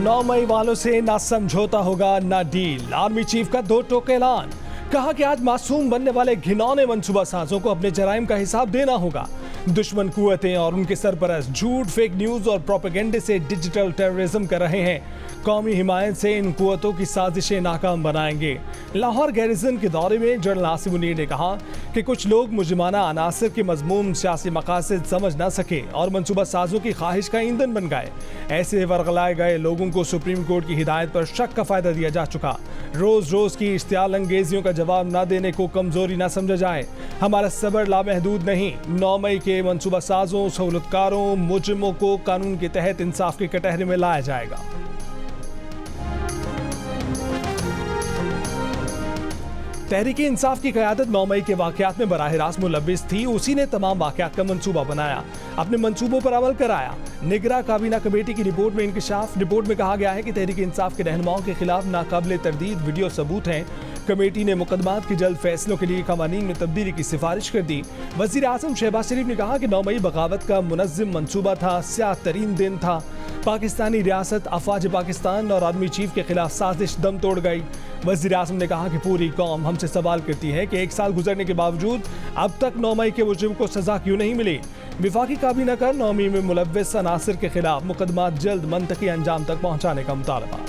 9 मई वालों से ना समझौता होगा ना डील। आर्मी चीफ का दो टोक ऐलान। कहा कि आज मासूम बनने वाले घिनौने मंसूबा साजों को अपने जराइम का हिसाब देना होगा। दुश्मन कुव्वतें और उनके सरपरस्त झूठ, फेक न्यूज और प्रोपेगेंडे से डिजिटल टेररिज्म कर रहे हैं। कौमी हिमायत से इन कुव्वतों की साजिशें नाकाम बनाएंगे। लाहौर गैरिजन के दौरे में जनरल आसिम मुनीर ने कहा कि कुछ लोग मुजरिमाना अनासर के मजमूम सियासी मकासद समझ ना सके और मंसूबा साजों की ख्वाहिश का ईंधन बन गए। ऐसे वर्गलाए गए लोगों को सुप्रीम कोर्ट की हिदायत पर शक का फायदा दिया जा चुका। रोज रोज की इश्तियाल अंगेजियों का जवाब ना देने को कमजोरी ना समझा जाए। हमारा सब्र लामहदूद नहीं। 9 मई के मंसूबा साजों, सहूलतकारों, मुजरिमों को कानून के तहत इंसाफ के कटहरे में लाया जाएगा। तहरीके इंसाफ की क़यादत 9 मई के वाक़यात में बराह रास्त मुलव्विस थी। उसी ने तमाम वाक़यात का मंसूबा बनाया, अपने मंसूबों पर अमल कराया। निगरां काबीना कमेटी की रिपोर्ट में इंकशाफ। रिपोर्ट में कहा गया है कि तहरीके इंसाफ के रहनुमाओं के खिलाफ नाकाबिले तरदीद वीडियो सबूत हैं। कमेटी ने मुकदमात के जल्द फैसलों के लिए कवानीन में तब्दीली की सिफारिश कर दी। वज़ीर आज़म शहबाज शरीफ ने कहा कि 9 मई बगावत का मुनज़्ज़म मंसूबा था, स्याह तरीन दिन था। पाकिस्तानी रियासत, अफवाज पाकिस्तान और आर्मी चीफ के खिलाफ साजिश दम तोड़ गई। वज़ीर आज़म ने कहा कि पूरी कौम हमसे सवाल करती है कि 1 साल गुजरने के बावजूद अब तक 9 मई के मुजरिम को सजा क्यों नहीं मिली। विफाकी काबीना का 9 मई में मुलव्विस अनासिर के खिलाफ मुकदमात जल्द मंतकी अंजाम तक पहुँचाने का मुतालबा।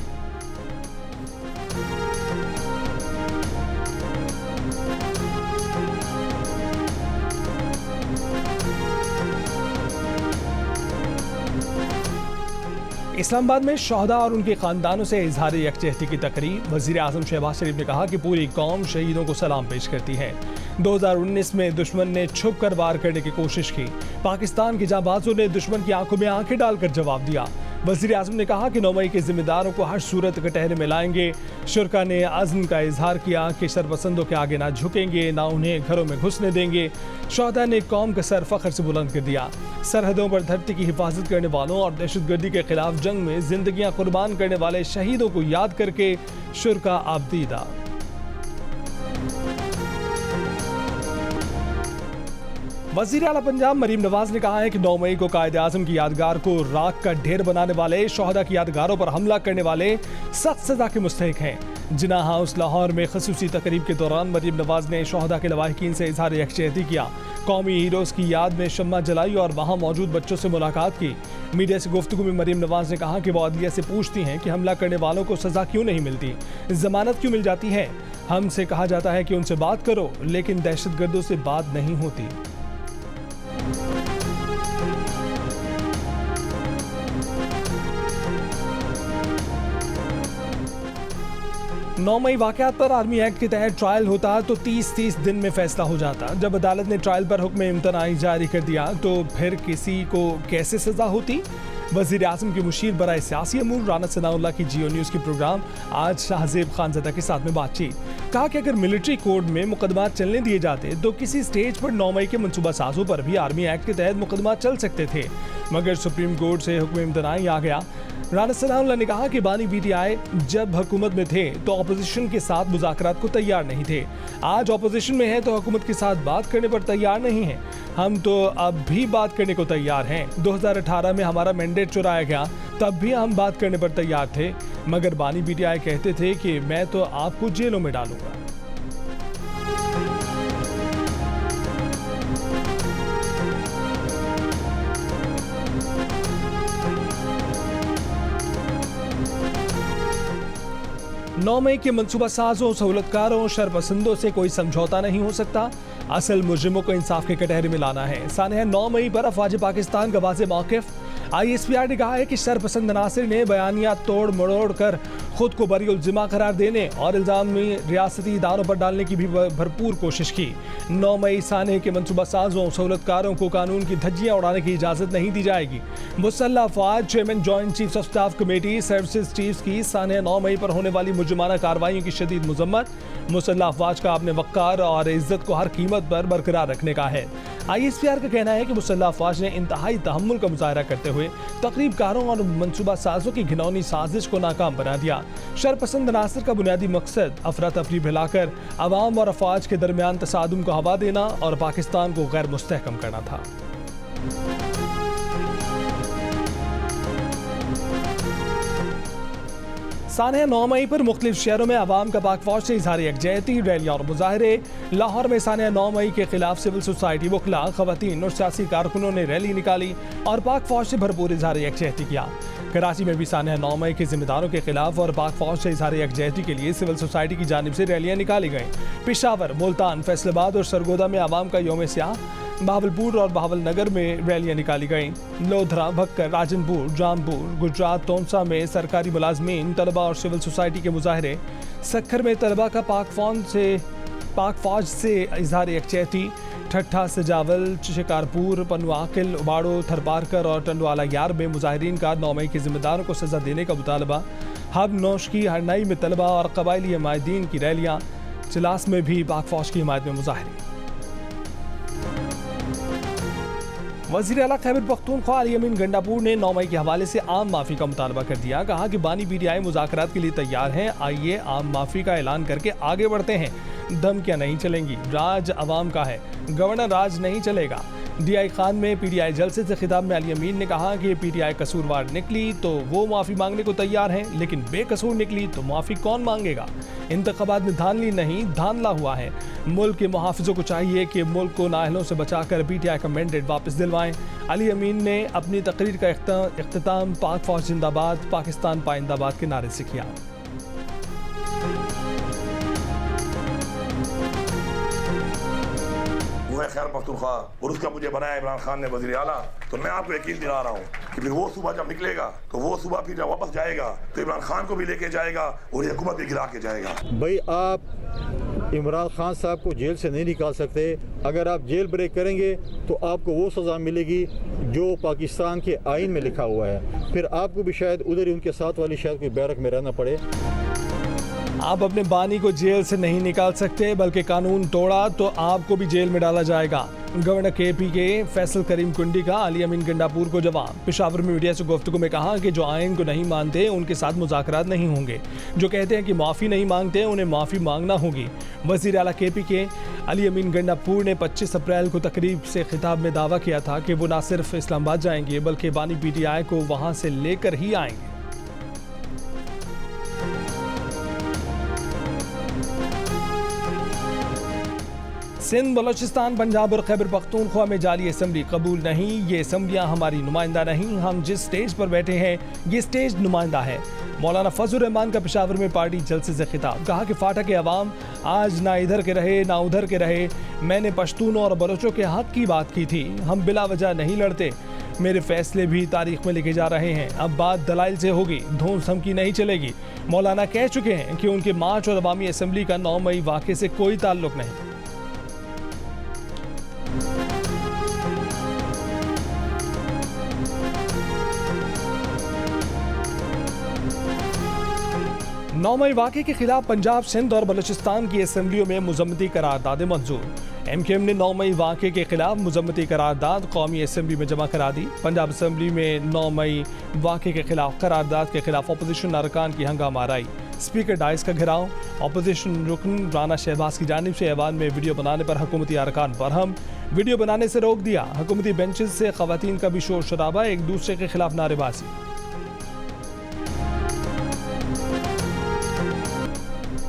इस्लामाबाद में शहदा और उनके खानदानों से इजहार यकजहती की तकरीब। वज़ीर आज़म शहबाज शरीफ ने कहा कि पूरी कौम शहीदों को सलाम पेश करती है। 2019 में दुश्मन ने छुप कर वार करने की कोशिश की। पाकिस्तान के जांबाजों ने दुश्मन की आंखों में आंखें डालकर जवाब दिया। वज़ीर आज़म ने कहा कि 9 मई के जिम्मेदारों को हर सूरत कटहरे में लाएंगे। शुरका ने अज़्म का इजहार किया कि शरपसंदों के आगे ना झुकेंगे, ना उन्हें घरों में घुसने देंगे। शहदा ने कौम का सर फख्र से बुलंद कर दिया। सरहदों पर धरती की हिफाजत करने वालों और दहशतगर्दी के खिलाफ जंग में जिंदगियां कुर्बान करने वाले शहीदों को याद करके शुरका आबदीदा। वज़ीर आला पंजाब मरीम नवाज ने कहा है कि 9 मई को कायदे आज़म की यादगार को राख का ढेर बनाने वाले, शहदा की यादगारों पर हमला करने वाले सख्त सजा के मुस्तहिक हैं। जिना हाउस लाहौर में खसूसी तकरीब के दौरान मरीम नवाज ने शहदा के लवाहिकीन से इजहार यकजहती किया। कौमी हीरोज़ की याद में शम्मा जलाई और वहाँ मौजूद बच्चों से मुलाकात की। मीडिया से गुफ्तगू में मरीम नवाज ने कहा कि वो अदलिया से पूछती हैं कि हमला करने वालों को सज़ा क्यों नहीं मिलती, जमानत क्यों मिल जाती है। हमसे कहा जाता है कि उनसे बात करो, लेकिन दहशतगर्दों से बात नहीं होती। 9 मई वाक़यात पर आर्मी एक्ट के तहत ट्रायल होता तो 30 दिन में फैसला हो जाता। जब अदालत ने ट्रायल पर हुक्म इम्तनाई जारी कर दिया तो फिर किसी को कैसे सजा होती। वज़ीर आज़म की मुशीर बराए सियासी अमूर राना सनाउल्लाह की जियो न्यूज़ की प्रोग्राम आज शाहजेब खानज़दा के साथ में बातचीत। कहा कि अगर मिलिट्री कोड में मुकदमात चलने दिए जाते तो किसी स्टेज पर 9 मई के मनसूबा साजों पर भी आर्मी एक्ट के तहत मुकदमात चल सकते थे, मगर सुप्रीम कोर्ट से हुक्म इम्तनाई आ गया। राना सनाउल्लाह ने कहा कि बानी पीटीआई जब हुकूमत में थे तो अपोजिशन के साथ मुज़ाकरात को तैयार नहीं थे। आज अपोजिशन में है तो हुकूमत के साथ बात करने पर तैयार नहीं है। हम तो अब भी बात करने को तैयार हैं। 2018 में हमारा मैंडेट चुराया गया, तब भी हम बात करने पर तैयार थे, मगर बानी पीटीआई कहते थे कि मैं तो आपको जेलों में डालूंगा। नौ मई के मनसूबा साजों, सहूलतकारों, शरपसंदों से कोई समझौता नहीं हो सकता। असल मुजरिमों को इंसाफ के कटहरे में लाना है। सानह 9 मई पर अफवाज पाकिस्तान का वाज़ेह मौक़िफ़। ISPR ने कहा है कि शरपसंद अनासिर ने बयानिया तोड़ मरोड़ कर खुद को बरी उल ज़िम्मा करार देने और इल्ज़ाम में रियासती इदारों पर डालने की भी भरपूर कोशिश की। 9 मई सानह के मनसूबा साजों, सहूलतकारों को कानून की धज्जियाँ उड़ाने की इजाज़त नहीं दी जाएगी। मुसल्लह अफ़वाज chairman joint chiefs of staff committee services chiefs की सानह 9 मई पर होने वाली मुजरिमाना कार्रवाइयों की शदीद मज़म्मत। मुसल्लह अफ़वाज का अपने वक़ार और इज़्ज़त को हर कीमत पर बरकरार रखने का है। ISPR का कहना है कि मुसल्लह अफ़वाज ने इंतहाई तहम्मुल का मुज़ाहरा करते हुए तक़रीबकारों और मनसूबा साजों की घिनौनी साजिश को नाकाम बना दिया। शरपसंद अनासिर का बुनियादी मकसद अफरा तफरी फैलाकर अवाम और अफ़वाज के दरमियान तसादुम को हवा देना और पाकिस्तान को गैर मुस्तहकम करना था। सानह 9 मई पर मुख्तलिफ शहरों में आवाम का पाक फौज से इजहार यकजहती, रैलियाँ और मुजाहरे। लाहौर में सानह 9 मई के खिलाफ सिविल सोसाइटी, वकला, खवातीन और सियासी कारकुनों ने रैली निकाली और पाक फौज से भरपूर इजहार यकजहती किया। कराची में भी सानह 9 मई के जिम्मेदारों के खिलाफ और पाक फौज से इजहार यकजहती के लिए सिविल सोसाइटी की जानिब से रैलियाँ निकाली गईं। पेशावर, मुल्तान, फैसलाबाद और सरगोदा में आवाम का यौम स्याह, बहावलपुर और बहावलनगर में रैलियाँ निकाली गईं। लोधरा, भक्कर, राजनपुर, जामपुर, गुजरात, तोनसा में सरकारी मुलाजमीन, तलबा और सिविल सोसाइटी के मुजाहरे। सक्खर में तलबा का पाक फौज से इजहार यकजहती। ठट्ठा, सजावल, शिकारपुर, पनवाकिल, उबाड़ो, थरपारकर और टंडवाला यार में मुजाहिरीन का 9 मई के जिम्मेदारों को सजा देने का मुतालबा। हब, नौशकी, हरनाई में तलबा और कबायली हमायदीन की रैलियाँ। चिलास में भी पाक फौज की हिमायत में मुजाहरे। वज़ीर आला खैबर पख्तूनख्वा अली अमीन गंडापुर ने 9 मई के हवाले से आम माफ़ी का मुतालबा कर दिया। कहा कि बानी पीटीआई मुज़ाकरात के लिए तैयार हैं, आइए आम माफ़ी का ऐलान करके आगे बढ़ते हैं। धमकियां नहीं चलेंगी, राज अवाम का है, गवर्नर राज नहीं चलेगा। DI खान में PTI जलसे से खिताब में अली अमीन ने कहा कि PTI कसूरवार निकली तो वो माफ़ी मांगने को तैयार हैं, लेकिन बेकसूर निकली तो माफ़ी कौन मांगेगा। इंतखाबात में धांधली नहीं, धांधला हुआ है। मुल्क के मुहाफिजों को चाहिए कि मुल्क को नाअहलों से बचाकर PTI का मैंडेट वापस दिलवाएं। अली अमीन ने अपनी तकरीर का इख्तिताम पाक फौज जिंदाबाद, पाकिस्तान पाइंदाबाद के नारे से किया। खैर पख्तूनख्वा और उसका मुझे बनाया इमरान खान ने वज़ीर आला, तो मैं आपको यकीन दिला रहा हूँ कि फिर वो सुबह जब निकलेगा तो वो सुबह फिर जब वापस जाएगा तो इमरान खान को भी लेके जाएगा और हुकूमत भी गिरा के जाएगा। भाई आप इमरान खान साहब को जेल से नहीं निकाल सकते। अगर आप जेल ब्रेक करेंगे तो आपको वो सज़ा मिलेगी जो पाकिस्तान के आइन में लिखा हुआ है। फिर आपको भी शायद उधर ही उनके साथ वाली शायद कोई बैरक में रहना पड़े। आप अपने बानी को जेल से नहीं निकाल सकते, बल्कि कानून तोड़ा तो आपको भी जेल में डाला जाएगा। गवर्नर KP के फैसल करीम कुंडी का अली अमीन गंडापुर को जवाब। पेशावर में मीडिया से गुफ्तगू में कहा कि जो आइन को नहीं मानते उनके साथ मुज़ाकरात नहीं होंगे, जो कहते हैं कि माफ़ी नहीं मांगते उन्हें माफ़ी मांगना होगी। वज़ीर आला KP के अली अमीन गंडापुर ने 25 अप्रैल को तकरीब से खिताब में दावा किया था कि वो न सिर्फ इस्लामाबाद जाएंगे बल्कि बानी PTI को वहाँ से लेकर ही आएंगे। सिंध, बलोचिस्तान, पंजाब और खैबर पख्तूनख्वा में जाली असम्बली कबूल नहीं। ये असम्बलियाँ हमारी नुमाइंदा नहीं। हम जिस स्टेज पर बैठे हैं ये स्टेज नुमाइंदा है। मौलाना फजल रहमान का पेशावर में पार्टी जलसे से खिताब। कहा कि फाटा के अवाम आज ना इधर के रहे ना उधर के रहे। मैंने पश्तूनों और बलोचों के हक की बात की थी। हम बिला वजह नहीं लड़ते। मेरे फैसले भी तारीख में लिखे जा रहे हैं। अब बात दलाइल से होगी, धौंस धमकी नहीं चलेगी। मौलाना कह चुके हैं कि उनके मार्च और अवामी असम्बली का 9 मई वाक़े से कोई ताल्लुक नहीं। नौ मई वाक़े के खिलाफ पंजाब, सिंध और बलूचिस्तान की असम्बलियों में मुज़म्मती करारदादें मंजूर। MKM ने 9 मई वाक़े के खिलाफ मुज़म्मती करारदाद कौमी असम्बली में जमा करा दी। पंजाब असम्बली में 9 मई वाक़े के खिलाफ करारदाद के खिलाफ अपोजिशन अरकान की हंगामा आराई। स्पीकर डाइस का घेराव। अपोजिशन रुकन राना शहबाज की जानिब से ऐवान में वीडियो बनाने पर हुकूमती अरकान बरहम। वीडियो बनाने से रोक दिया। हुकूमती बेंचेस से खवातीन का भी शोर शराबा, एक दूसरे के खिलाफ नारेबाजी।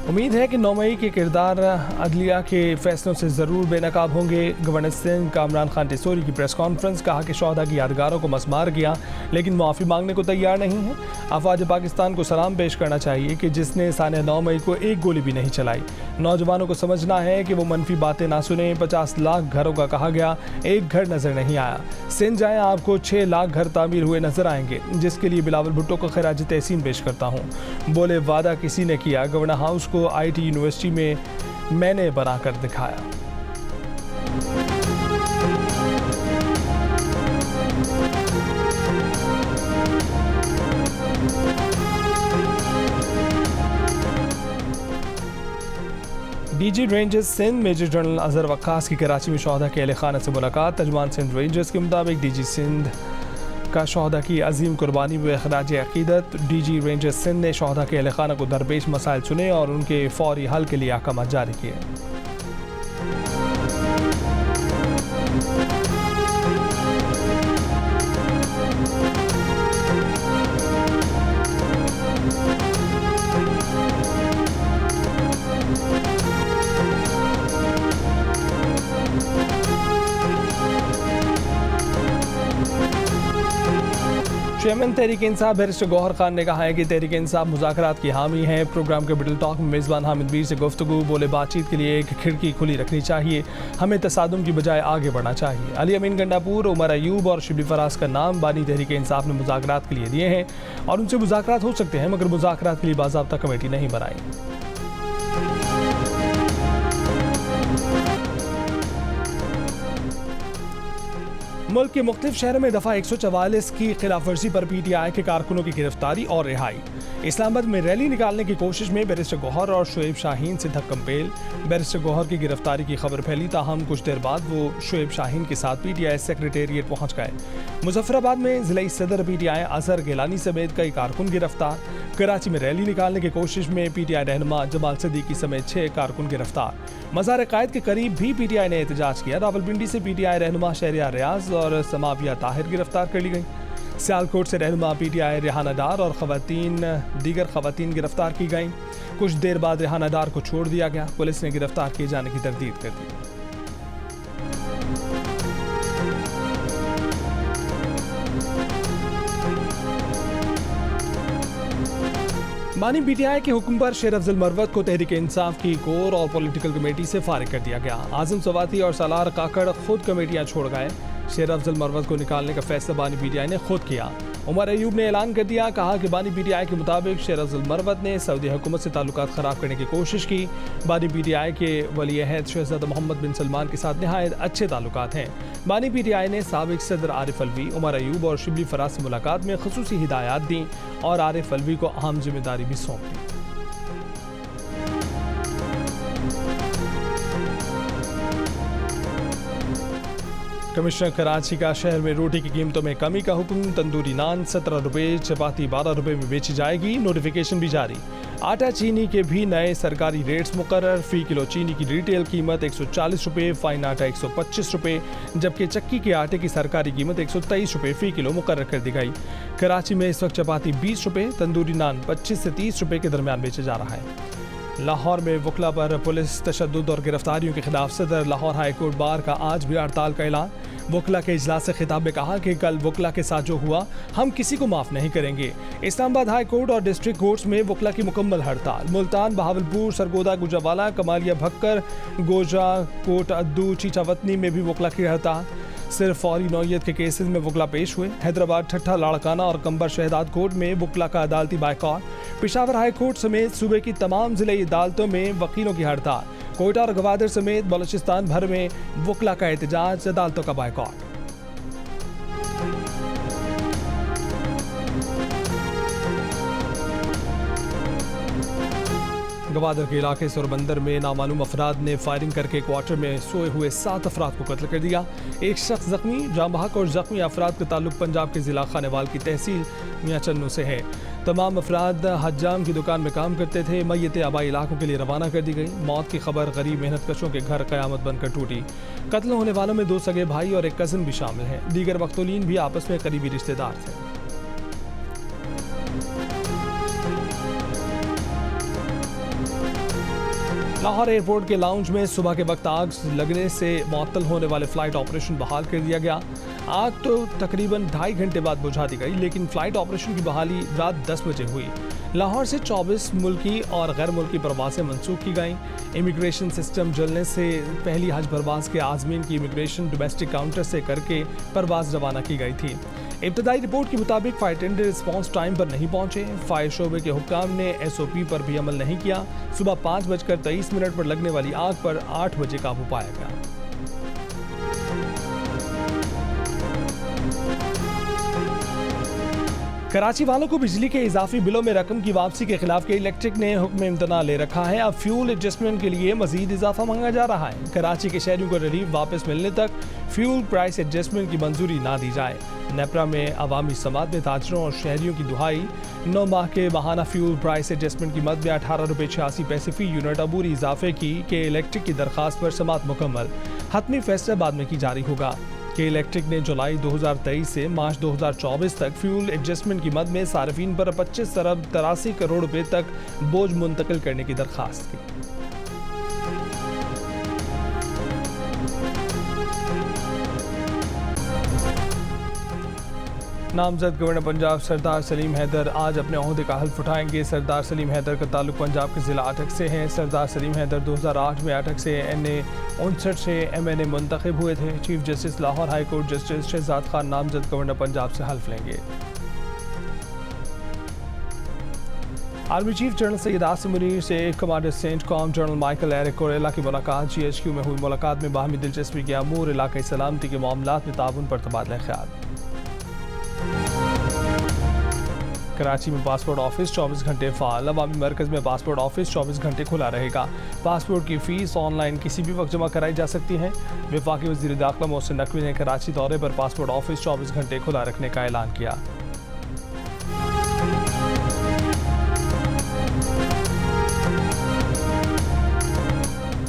उम्मीद है कि 9 मई के किरदार अदलिया के फैसलों से ज़रूर बेनकाब होंगे। गवर्नर सिंध कामरान खान टिसोरी की प्रेस कॉन्फ्रेंस। कहा कि शोहदा की यादगारों को मसमार किया लेकिन माफ़ी मांगने को तैयार नहीं है। अफवाज पाकिस्तान को सलाम पेश करना चाहिए कि जिसने साने 9 मई को एक गोली भी नहीं चलाई। नौजवानों को समझना है कि वो मनफी बातें ना सुने। 50 लाख घरों का कहा गया, एक घर नज़र नहीं आया। सिंध जाएँ, आपको 6 लाख घर तामीर हुए नजर आएंगे, जिसके लिए बिलावल भुट्टो को खराज तहसीन पेश करता हूँ। बोले वादा किसी ने किया, गवर्नर हाउस को IT यूनिवर्सिटी में मैंने बना कर दिखाया। DG rangers Sindh major general Azhar Waqas की कराची में शोहदा के अहले खाना से मुलाकात। तर्जुमान सिंध रेंजर्स के मुताबिक DG सिंध का शोहदा की अजीम कुर्बानी व खराज अकीदत। DG रेंजर्स सिंध ने शोहदा के अहले खाना को दरपेश मसाइल सुने और उनके फौरी हल के लिए अहकाम जारी किए। चेयरमैन तहरीक इंसाफ बैरिस्टर गौहर खान ने कहा है कि तहरीक इंसाफ मुज़ाकरात की हामी है। प्रोग्राम के मिडल टॉक में मेज़बान हामिद मीर से गुफ्तगू बोले बातचीत के लिए एक खिड़की खुली रखनी चाहिए, हमें तसादुम की बजाय आगे बढ़ना चाहिए। अली अमीन गंडापुर, उमर अयूब और शिबली फराज का नाम बानी तहरीक इंसाफ ने मुज़ाकरात के लिए दिए हैं और उनसे मुज़ाकरात हो सकते हैं, मगर मुज़ाकरात के लिए बाज़ाब्ता कमेटी नहीं बनाई। मुल्क के मुख्तलिफ शहरों में दफ़ा 144 की खिलाफ वर्जी पर PTI के कारकुनों की गिरफ्तारी और रिहाई। इस्लामाबाद में रैली निकालने की कोशिश में बैरिस्टर गौहर और शुएब शाहीन से धक्कम-पेल। बैरिस्टर गौहर की गिरफ्तारी की खबर फैली, ताहम कुछ देर बाद वो शुएब शाहीन के साथ PTI सेक्रेटेरिएट पहुंच गए। मुजफ्फराबाद में ज़िला सदर PTI अजहर गिलानी समेत कई कारकुन गिरफ्तार। कराची में रैली निकालने की कोशिश में PTI रहनुमा जमाल सदीकी समेत 6 कारकुन गिरफ्तार। मज़ार कायद के करीब भी PTI ने एहतजाज किया। रावलपिंडी से PTI रहनुमा शहरियार रियाज और समाविया ताहिर गिरफ्तार कर ली गई। सियालकोट से रहनुमा PTI रेहाना डार और दीगर खवातीन गिरफ्तार की गईं। कुछ देर बाद रेहाना डार को छोड़ दिया गया। पुलिस ने गिरफ्तार किए जाने की तरदीद कर दी। बानी PTI के हुक्म पर शेर अफजल मरवत को तहरीक इंसाफ की कोर और पॉलिटिकल कमेटी से फारिग कर दिया गया। आजम सवाती और सालार काकड़ खुद कमेटियां छोड़ गए। शेर अफजल मरवत को निकालने का फैसला बानी PTI ने खुद किया। उमर अयूब ने ऐलान कर दिया, कहा कि बानी PTI के मुताबिक शेर अफजल मरवत ने सऊदी हुकूमत से ताल्लुकात ख़राब करने की कोशिश की। बानी PTI के वली अहद शहज़ादा मोहम्मद बिन सलमान के साथ नहायत अच्छे ताल्लुकात हैं। बानी PTI ने साबिक सदर आरिफ अलवी, उमर अयूब और शिबली फराज से मुलाकात में ख़ुसूसी हिदायत दी और आरिफ अलवी को अहम जिम्मेदारी भी सौंप दी। कमिश्नर कराची का शहर में रोटी की कीमतों में कमी का हुक्म। तंदूरी नान 17 रुपये, चपाती 12 रुपये में बेची जाएगी। नोटिफिकेशन भी जारी। आटा चीनी के भी नए सरकारी रेट्स मुकर्रर। फ़ी किलो चीनी की रिटेल कीमत 140 रुपये, फ़ाइन आटा 125 रुपये, जबकि चक्की के आटे की सरकारी कीमत 123 रुपये फ़ी किलो मुकर्रर कर दी गई। कराची में इस वक्त चपाती 20 रुपये, तंदूरी नान 25 से 30 रुपये के दरमियान बेचा जा रहा है। लाहौर में वकला पर पुलिस तशद्दुद और गिरफ्तारियों के खिलाफ सदर लाहौर हाई कोर्ट बार का आज भी हड़ताल का ऐलान। वकला के इजलास से खिताब में कहा कि कल वकला के साथ जो हुआ हम किसी को माफ़ नहीं करेंगे। इस्लामाबाद हाई कोर्ट और डिस्ट्रिक्ट कोर्ट्स में वकला की मुकम्मल हड़ताल। मुल्तान, बहावलपुर, सरगोदा, गुजरावाला, कमालिया भक्कर, गोजा, कोट अद्दू, चीचावतनी में भी वकला की हड़ताल। सिर्फ फौरी नौयत के केसेस में वकला पेश हुए। हैदराबाद, ठट्ठा, लाड़काना और कंबर शहदाद कोर्ट में वकला का अदालती बायकॉट। पेशावर हाई कोर्ट समेत सूबे की तमाम जिले अदालतों में वकीलों की हड़ताल। कोयटा और गवादर समेत बलूचिस्तान भर में वकला का एहतजाज, अदालतों का बायकॉट। गवादर के इलाके सोरबंदर में नामालूम अफराद ने फायरिंग करके क्वार्टर में सोए हुए 7 अफराद को कत्ल कर दिया। एक शख्स जख्मी। जाम बहक और जख्मी अफराद का ताल्लुक पंजाब के जिला खानेवाल की तहसील मियाँ चन्नू से है। तमाम अफराद हज्जाम की दुकान में काम करते थे। मैयतें आबाई इलाकों के लिए रवाना कर दी गई। मौत की खबर गरीब मेहनत कशों के घर क़यामत बनकर टूटी। कत्ल होने वालों में 2 सगे भाई और एक कज़न भी शामिल हैं। दीगर मक़तूलीन भी आपस में करीबी रिश्तेदार थे। लाहौर एयरपोर्ट के लाउंज में सुबह के वक्त आग लगने से मुअत्तल होने वाले फ़्लाइट ऑपरेशन बहाल कर दिया गया। आग तो तकरीबन 2.5 घंटे बाद बुझा दी गई, लेकिन फ़्लाइट ऑपरेशन की बहाली रात 10 बजे हुई। लाहौर से 24 मुल्की और गैर मुल्की परवासें मनसूख की गईं। इमिग्रेशन सिस्टम जलने से पहली हज परवास के आज़मीन की इमिग्रेशन डोमेस्टिक काउंटर से करके परवास रवाना की गई थी। इब्तदाई रिपोर्ट के मुताबिक फायर टेंडर रिस्पॉन्स टाइम पर नहीं पहुंचे। फायर शोबे के हुक्काम ने SOP पर भी अमल नहीं किया। सुबह 5:23 पर लगने वाली आग पर 8 बजे काबू पाया गया। कराची वालों को बिजली के इजाफी बिलों में रकम की वापसी के खिलाफ के इलेक्ट्रिक ने हुक्म इम्तना ले रखा है। अब फ्यूल एडजस्टमेंट के लिए मजीद इजाफा मांगा जा रहा है। कराची के शहरियों को रिलीफ वापस मिलने तक फ्यूल प्राइस एडजस्टमेंट की मंजूरी ना दी जाए। नेपरा में अवामी समात में ताजरों और शहरियों की दुहाई। 9 माह के माहाना फ्यूल प्राइस एडजस्टमेंट की मद में 18 रुपये 86 पैसे फी यूनिट अबूरी इजाफे की के इलेक्ट्रिक की दरखास्त पर समात मुकम्मल। हतमी फैसला बाद में की जारी होगा। के इलेक्ट्रिक ने जुलाई 2023 से मार्च 2024 तक फ्यूल एडजस्टमेंट की मद में सार्फिन पर 25 अरब 83 करोड़ रुपए तक बोझ मुंतकिल करने की दरखास्त की। नामजद गवर्नर पंजाब सरदार सलीम हैदर आज अपने ओहदे का हल्फ उठाएंगे। सरदार सलीम हैदर का ताल्लुक पंजाब के ज़िला अटक से है। सरदार सलीम हैदर 2008 में अटक से NA 59 से MNA मुंतखब हुए थे। Chief justice Lahore high court justice Shahzad Khan नामजद गवर्नर पंजाब से हल्फ लेंगे। Army chief general Syed Asim Munir से commander CENTCOM general Michael Erik Kurilla की मुलाकात। GHQ में हुई मुलाकात में बाहमी दिलचस्पी के अमूर, इलाकाई सलामती के मामलात में ताउन पर तबादला ख्याल। कराची में पासपोर्ट ऑफिस 24 घंटे फ़ाल। अवामी मरकज़ में पासपोर्ट ऑफिस 24 घंटे खुला रहेगा। पासपोर्ट की फ़ीस ऑनलाइन किसी भी वक्त जमा कराई जा सकती है। वफाकी वज़ीर दाखिला मोहसिन नकवी ने कराची दौरे पर पासपोर्ट ऑफिस 24 घंटे खुला रखने का ऐलान किया।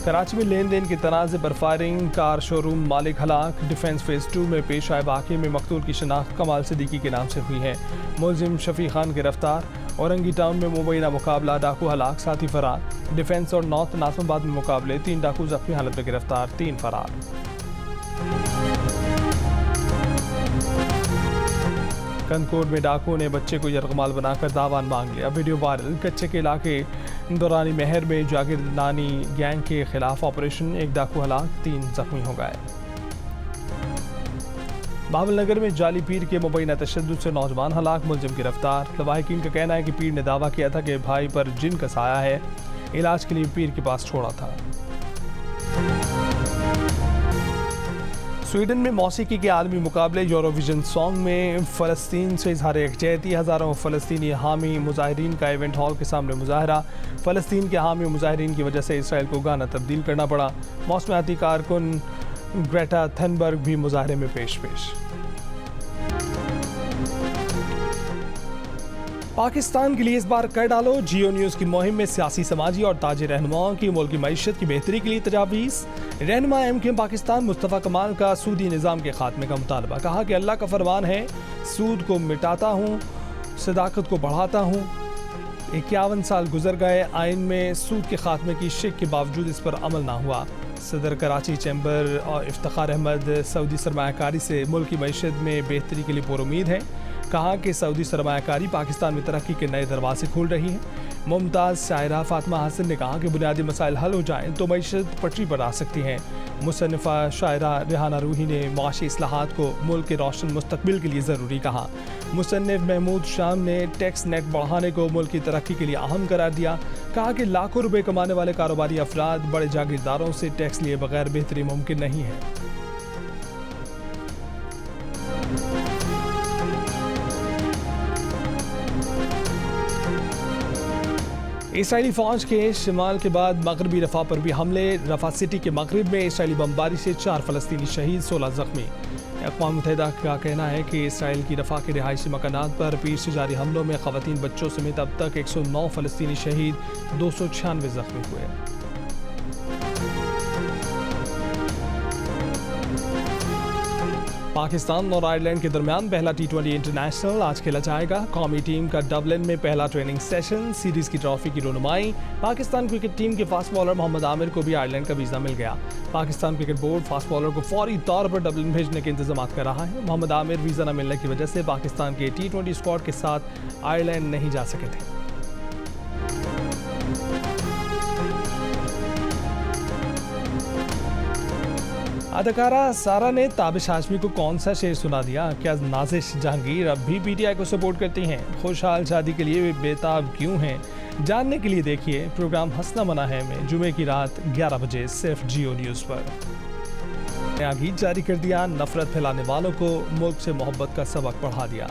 कराची में लेन देन के तनाज़े पर फायरिंग, कार शोरूम मालिक हलाक। डिफेंस फेज़ 2 में पेश आए वाक़े में मकतूल की शनाख्त कमाल सिद्दीकी के नाम से हुई है। मुलजिम शफी खान गिरफ्तार। औरंगी टाउन में मुबैना मुकाबला, डाकू हलाक, साथी फरार। डिफेंस और नॉर्थ नाज़िमाबाद में मुकाबले, 3 डाकू जख्मी हालत में गिरफ्तार, 3 फरार। कनकोट में डाकुओं ने बच्चे को यरगमाल बनाकर दावान मांग लिया। Video viral. कच्चे के इलाके दौरानी महर में जागीरदानी गैंग के खिलाफ ऑपरेशन, 1 डाकू हलाक, 3 जख्मी हो गए। बाबलनगर में जाली पीर के मुबैना तशद्दुद से नौजवान हलाक, मुलजिम गिरफ्तार। लवाहिकीन का कहना है कि पीर ने दावा किया था कि भाई पर जिन का साया है, इलाज के लिए पीर के पास छोड़ा था। स्वीडन में मौसीकी के आलमी मुकाबले यूरोविजन सॉन्ग में फ़लस्तीन से इजहार यकजहती। हज़ारों फ़लस्तीनी हामी मुजाहिरीन का इवेंट हॉल के सामने मुजाहरा। फ़लस्तीन के हामी मुजाहिरीन की वजह से इसराइल को गाना तब्दील करना पड़ा। मौसमियाती कारकुन ग्रेटा थनबर्ग भी मुजाहरे में पेश। पाकिस्तान के लिए इस बार कर डालो। जियो न्यूज़ की मुहिम में सियासी, समाजी और ताजी रहनुमाओं की मुल्क की मईशत की बेहतरी के लिए तजावीज़। रहनुमा MKM पाकिस्तान मुस्तफ़ा कमाल का सूदी निज़ाम के खात्मे का मुतालबा। कहा कि अल्लाह का फरमान है, सूद को मिटाता हूँ, सदाकत को बढ़ाता हूँ। 51 साल गुजर गए, आइन में सूद के खात्मे की शिक के बावजूद इस पर अमल ना हुआ। सदर कराची चैम्बर और इफ्तिखार अहमद सऊदी सरमायाकारी से मुल्क की मईशत में बेहतरी के लिए पुरुमीद है। कहा कि सऊदी सरमायाकारी पाकिस्तान में तरक्की के नए दरवाजे खोल रही है। मुमताज़ शायरा फातिमा हसन ने कहा कि बुनियादी मसाइल हल हो जाएं तो मईशत पटरी पर आ सकती है। मुसन्निफ़ा शायरा रेहाना रूही ने माशी इस्लाहात को मुल्क के रोशन मुस्तकबिल के लिए ज़रूरी कहा। मुसन्निफ़ महमूद शाम ने टैक्स नेट बढ़ाने को मुल्क की तरक्की के लिए अहम करार दिया। कहा कि लाखों रुपए कमाने वाले कारोबारी अफराद बड़े जागीरदारों से टैक्स लिए बगैर बेहतरी मुमकिन नहीं है। इसराइली फ़ौज के शिमाल के बाद मगरबी रफ़ा पर भी हमले। रफ़ा सिटी के मगरब में इसराइली बमबारी से 4 फ़लस्तीनी शहीद, 16 ज़ख्मी। अक़वाम मुत्तहिदा का कहना है कि इसराइल की रफ़ा के रिहायशी मकानात पर पीर से जारी हमलों में ख़वातीन बच्चों समेत अब तक 109 फ़लस्तीनी शहीद, 296 ज़ख्मी हुए। पाकिस्तान और आयरलैंड के दरमियान पहला T20 इंटरनेशनल आज खेला जाएगा। कौमी टीम का डबलिन में पहला ट्रेनिंग सेशन। सीरीज़ की ट्रॉफी की रोनुमाई। पाकिस्तान क्रिकेट टीम के फास्ट बॉलर मोहम्मद आमिर को भी आयरलैंड का वीज़ा मिल गया। Pakistan cricket board fast bowler को फौरी तौर पर डबलिन भेजने के इंतजाम कर रहा है। मोहम्मद आमिर वीज़ा न मिलने की वजह से पाकिस्तान के T20 स्क्वाड के साथ आयरलैंड नहीं जा सके थे। अदाकारा सारा ने ताबिश हाशमी को कौन सा शेर सुना दिया? क्या नाजिश जहांगीर अब भी PTI को सपोर्ट करती हैं? खुशहाल शादी के लिए वे बेताब क्यों हैं? जानने के लिए देखिए प्रोग्राम हंसना मना है में जुमे की रात 11 बजे सिर्फ जियो न्यूज़ पर। नया गीत जारी कर दिया। नफरत फैलाने वालों को मुल्क से मोहब्बत का सबक पढ़ा दिया।